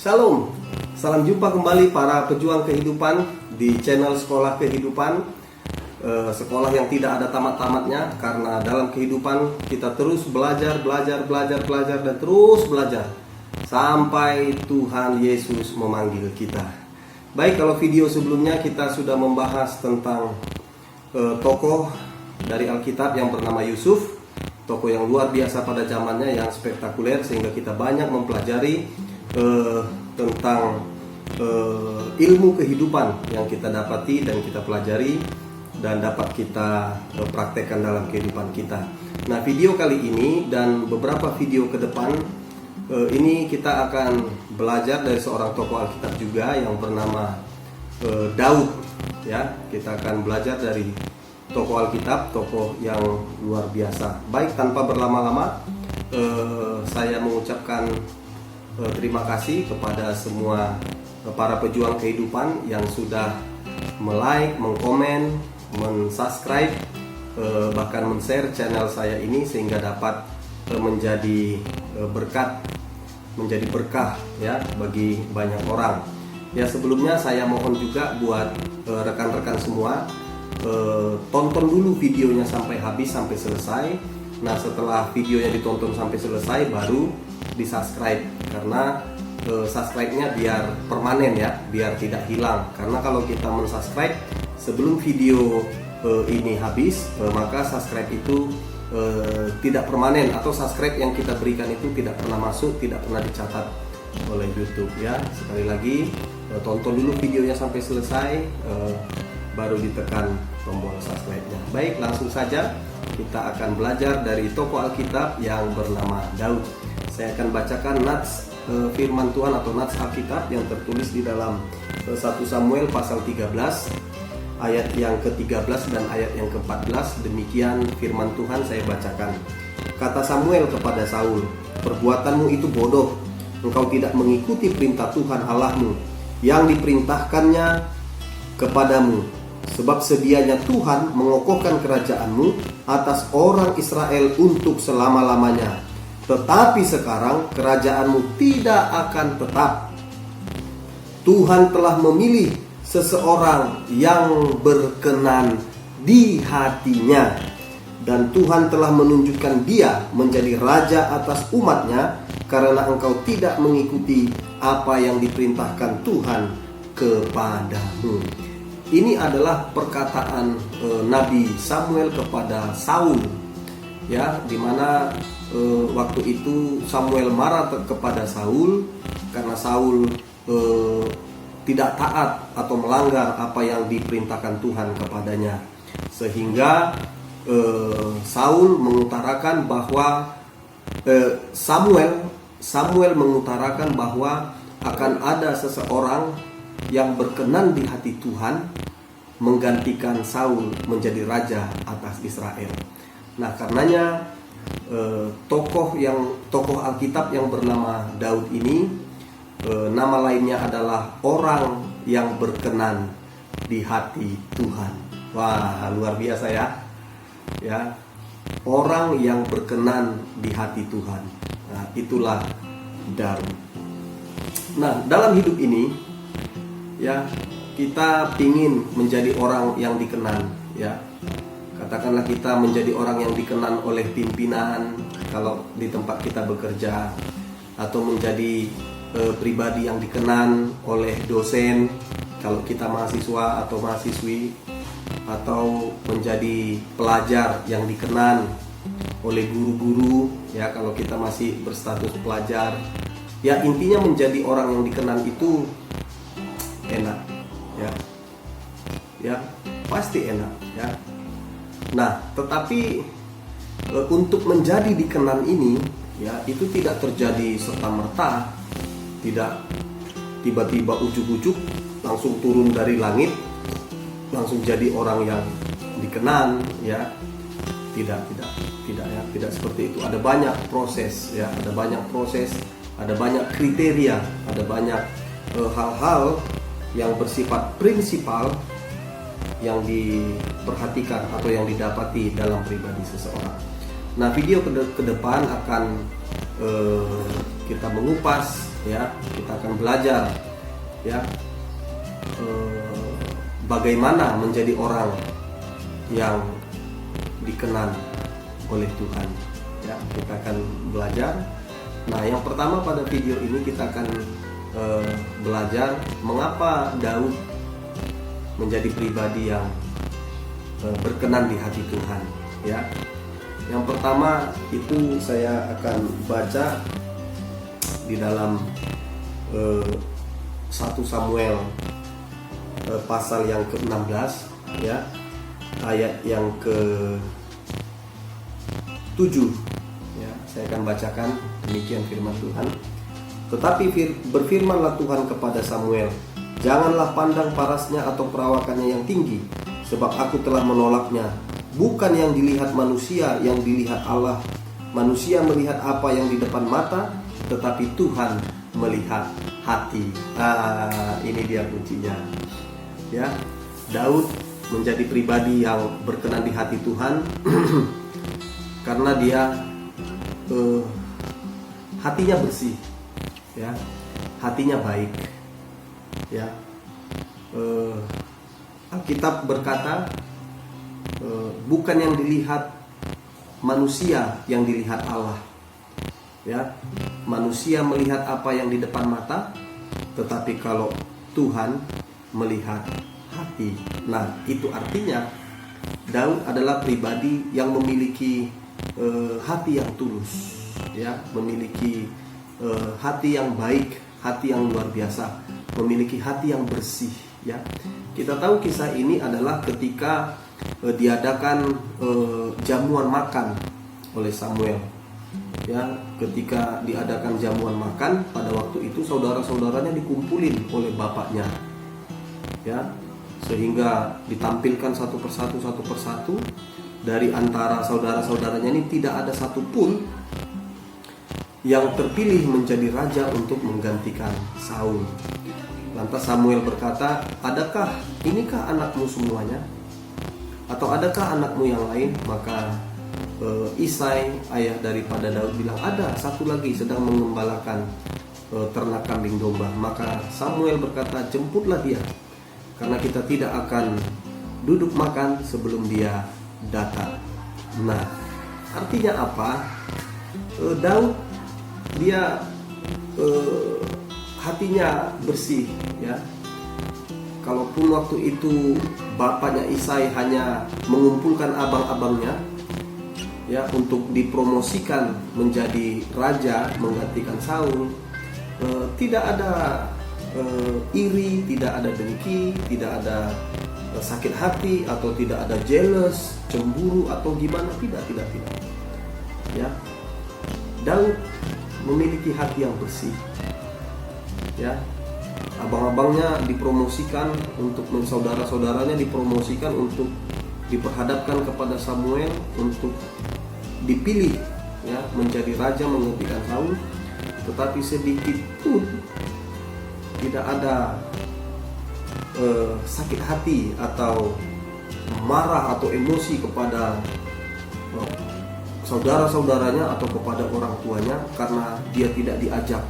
Shalom, salam jumpa kembali para pejuang kehidupan di channel Sekolah Kehidupan. Sekolah yang tidak ada tamat-tamatnya, karena dalam kehidupan kita terus belajar dan terus belajar sampai Tuhan Yesus memanggil kita. Baik, kalau video sebelumnya kita sudah membahas tentang tokoh dari Alkitab yang bernama Yusuf, tokoh yang luar biasa pada zamannya, yang spektakuler, sehingga kita banyak mempelajari tentang ilmu kehidupan yang kita dapati dan kita pelajari dan dapat kita praktekkan dalam kehidupan kita. Nah, video kali ini dan beberapa video ke depan ini kita akan belajar dari seorang tokoh Alkitab juga yang bernama Daud. Ya, kita akan belajar dari tokoh Alkitab, tokoh yang luar biasa. Baik, tanpa berlama-lama, saya mengucapkan terima kasih kepada semua para pejuang kehidupan yang sudah like, mengkomen, mensubscribe, bahkan men-share channel saya ini sehingga dapat menjadi berkat, menjadi berkah ya bagi banyak orang. Ya, sebelumnya saya mohon juga buat rekan-rekan semua, tonton dulu videonya sampai habis, sampai selesai. Nah, setelah videonya ditonton sampai selesai baru di-subscribe, karena subscribe-nya biar permanen ya, biar tidak hilang. Karena kalau kita mensubscribe sebelum video ini habis, maka subscribe itu tidak permanen, atau subscribe yang kita berikan itu tidak pernah masuk, tidak pernah dicatat oleh YouTube ya. Sekali lagi, tonton dulu videonya sampai selesai, baru ditekan tombol subscribe-nya. Baik, langsung saja kita akan belajar dari tokoh Alkitab yang bernama Daud. Saya akan bacakan nats firman Tuhan atau nats Alkitab yang tertulis di dalam 1 Samuel pasal 13 ayat yang ke-13 dan ayat yang ke-14. Demikian firman Tuhan, saya bacakan. Kata Samuel kepada Saul, "Perbuatanmu itu bodoh. Engkau tidak mengikuti perintah Tuhan Allahmu yang diperintahkannya kepadamu. Sebab sedianya Tuhan mengokohkan kerajaanmu atas orang Israel untuk selama-lamanya. Tetapi sekarang kerajaanmu tidak akan tetap. Tuhan telah memilih seseorang yang berkenan di hatinya, dan Tuhan telah menunjukkan dia menjadi raja atas umatnya, karena engkau tidak mengikuti apa yang diperintahkan Tuhan kepadamu." Ini adalah perkataan Nabi Samuel kepada Saul, ya, dimana waktu itu Samuel marah kepada Saul karena Saul tidak taat atau melanggar apa yang diperintahkan Tuhan kepadanya, sehingga Saul mengutarakan bahwa Samuel mengutarakan bahwa akan ada seseorang yang berkenan di hati Tuhan menggantikan Saul menjadi raja atas Israel. Nah, karenanya tokoh Alkitab yang bernama Daud ini, nama lainnya adalah orang yang berkenan di hati Tuhan. Wah, luar biasa ya. Ya, orang yang berkenan di hati Tuhan. Nah, itulah Daud. Nah, dalam hidup ini ya, kita ingin menjadi orang yang dikenan ya. Katakanlah kita menjadi orang yang dikenan oleh pimpinan kalau di tempat kita bekerja, atau menjadi pribadi yang dikenan oleh dosen kalau kita mahasiswa atau mahasiswi, atau menjadi pelajar yang dikenan oleh guru-guru ya kalau kita masih berstatus pelajar. Ya, intinya menjadi orang yang dikenan itu enak ya. Ya, pasti enak ya. Nah, tetapi untuk menjadi dikenan ini ya, itu tidak terjadi serta-merta, tidak tiba-tiba ujuk-ujuk langsung turun dari langit, langsung jadi orang yang dikenan ya. Tidak seperti itu. Ada banyak proses ya, ada banyak kriteria, ada banyak hal-hal yang bersifat prinsipal yang diperhatikan atau yang didapati dalam pribadi seseorang. Nah, video ke depan akan kita mengupas ya. Kita akan belajar ya bagaimana menjadi orang yang dikenan oleh Tuhan ya. Kita akan belajar. Nah, yang pertama pada video ini kita akan belajar mengapa Daud menjadi pribadi yang berkenan di hati Tuhan ya. Yang pertama itu saya akan baca di dalam 1 Samuel pasal yang ke-16 ya, ayat yang ke-7 ya. Saya akan bacakan, demikian firman Tuhan. Tetapi berfirmanlah Tuhan kepada Samuel, janganlah pandang parasnya atau perawakannya yang tinggi, sebab aku telah menolaknya. Bukan yang dilihat manusia, yang dilihat Allah. Manusia melihat apa yang di depan mata, tetapi Tuhan melihat hati. Ini dia kuncinya ya. Daud menjadi pribadi yang berkenan di hati Tuhan karena dia hatinya bersih ya, hatinya baik ya. Alkitab berkata bukan yang dilihat manusia, yang dilihat Allah ya. Manusia melihat apa yang di depan mata, tetapi kalau Tuhan melihat hati. Nah, itu artinya Daud adalah pribadi yang memiliki hati yang tulus ya, memiliki hati yang baik, hati yang luar biasa, memiliki hati yang bersih ya. Kita tahu kisah ini adalah ketika diadakan jamuan makan oleh Samuel ya. Ketika diadakan jamuan makan, pada waktu itu saudara-saudaranya dikumpulin oleh bapaknya ya, sehingga ditampilkan satu persatu dari antara saudara-saudaranya ini tidak ada satupun yang terpilih menjadi raja untuk menggantikan Saul. Lantas Samuel berkata, adakah inikah anakmu semuanya? Atau adakah anakmu yang lain? Maka Isai, ayah daripada Daud, bilang, ada satu lagi sedang mengembalakan ternak kambing domba. Maka Samuel berkata, jemputlah dia, karena kita tidak akan duduk makan sebelum dia datang. Nah, artinya apa? Daud dia hatinya bersih ya. Kalaupun waktu itu bapaknya Isai hanya mengumpulkan abang-abangnya ya untuk dipromosikan menjadi raja menggantikan Saul, tidak ada iri, tidak ada dengki, tidak ada sakit hati, atau tidak ada jealous, cemburu atau gimana, tidak ya. Daud memiliki hati yang bersih ya. Abang-abangnya dipromosikan untuk, saudara-saudaranya dipromosikan untuk diperhadapkan kepada Samuel untuk dipilih ya menjadi raja menggantikan Saul, tetapi sedikit pun tidak ada sakit hati atau marah atau emosi kepada saudara-saudaranya atau kepada orang tuanya karena dia tidak diajak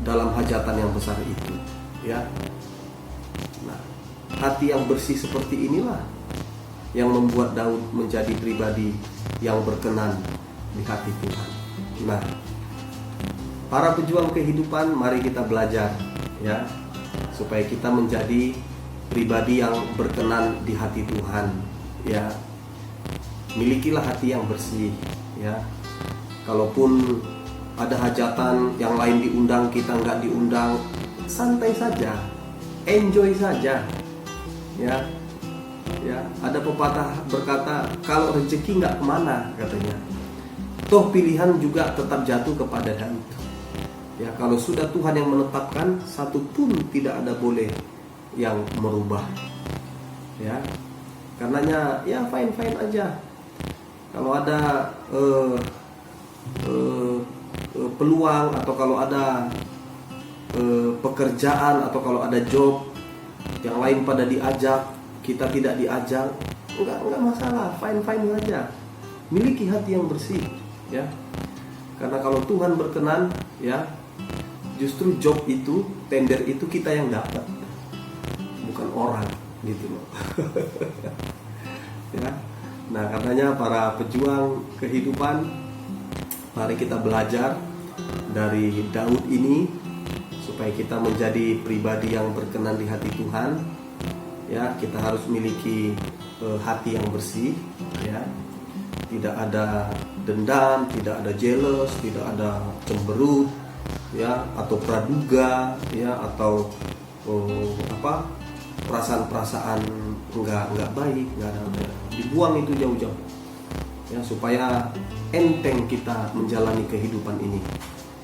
dalam hajatan yang besar itu ya. Nah, hati yang bersih seperti inilah yang membuat Daud menjadi pribadi yang berkenan di hati Tuhan. Nah, para pejuang kehidupan, mari kita belajar ya, supaya kita menjadi pribadi yang berkenan di hati Tuhan ya. Milikilah hati yang bersih ya. Kalaupun ada hajatan yang lain diundang, kita nggak diundang, santai saja, enjoy saja ya. Ya, ada pepatah berkata, kalau rezeki nggak kemana katanya, toh pilihan juga tetap jatuh kepada Daud. Ya, kalau sudah Tuhan yang menetapkan, satu pun tidak ada boleh yang merubah. Ya, karenanya ya fine aja. Kalau ada peluang, atau kalau ada pekerjaan, atau kalau ada job yang lain pada diajak, kita tidak diajak, enggak masalah, fine saja. Miliki hati yang bersih ya. Karena kalau Tuhan berkenan ya, justru job itu, tender itu kita yang dapat, bukan orang gitu loh. Ya. Nah, katanya para pejuang kehidupan, mari kita belajar dari Daud ini supaya kita menjadi pribadi yang berkenan di hati Tuhan. Ya, kita harus memiliki hati yang bersih, ya. Tidak ada dendam, tidak ada jealous, tidak ada cemberut, ya, atau praduga, ya, atau perasaan-perasaan enggak baik, enggak ada. Dibuang itu jauh-jauh, ya, supaya enteng kita menjalani kehidupan ini,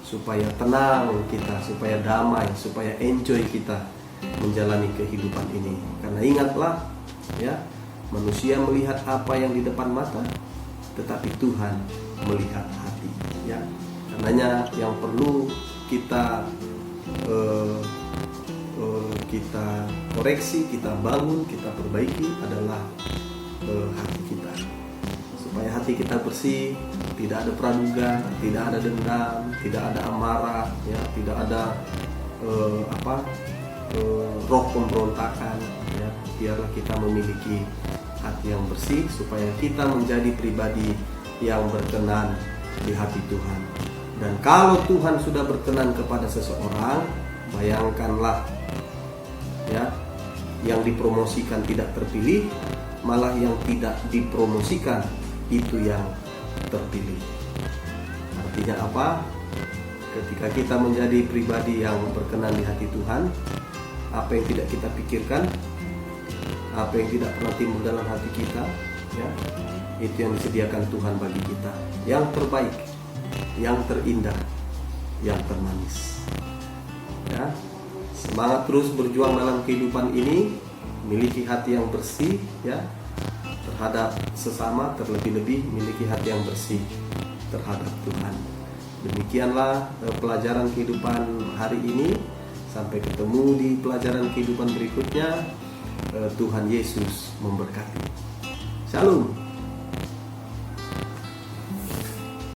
supaya tenang kita, supaya damai, supaya enjoy kita menjalani kehidupan ini. Karena ingatlah, ya, manusia melihat apa yang di depan mata, tetapi Tuhan melihat hati, ya. Karenanya yang perlu kita kita koreksi, kita bangun, kita perbaiki adalah hati kita, supaya hati kita bersih, tidak ada praduga, tidak ada dendam, tidak ada amarah, ya, tidak ada roh pemberontakan, ya. Biarlah kita memiliki hati yang bersih supaya kita menjadi pribadi yang berkenan di hati Tuhan. Dan kalau Tuhan sudah berkenan kepada seseorang, bayangkanlah, ya, yang dipromosikan tidak terpilih, malah yang tidak dipromosikan itu yang terpilih. Artinya apa? Ketika kita menjadi pribadi yang berkenan di hati Tuhan, apa yang tidak kita pikirkan, apa yang tidak pernah timbul dalam hati kita, ya, itu yang disediakan Tuhan bagi kita, yang terbaik, yang terindah, yang termanis. Ya, semangat terus berjuang dalam kehidupan ini, miliki hati yang bersih, ya, terhadap sesama, terlebih-lebih miliki hati yang bersih terhadap Tuhan. Demikianlah pelajaran kehidupan hari ini. Sampai ketemu di pelajaran kehidupan berikutnya. Tuhan Yesus memberkati. Shalom.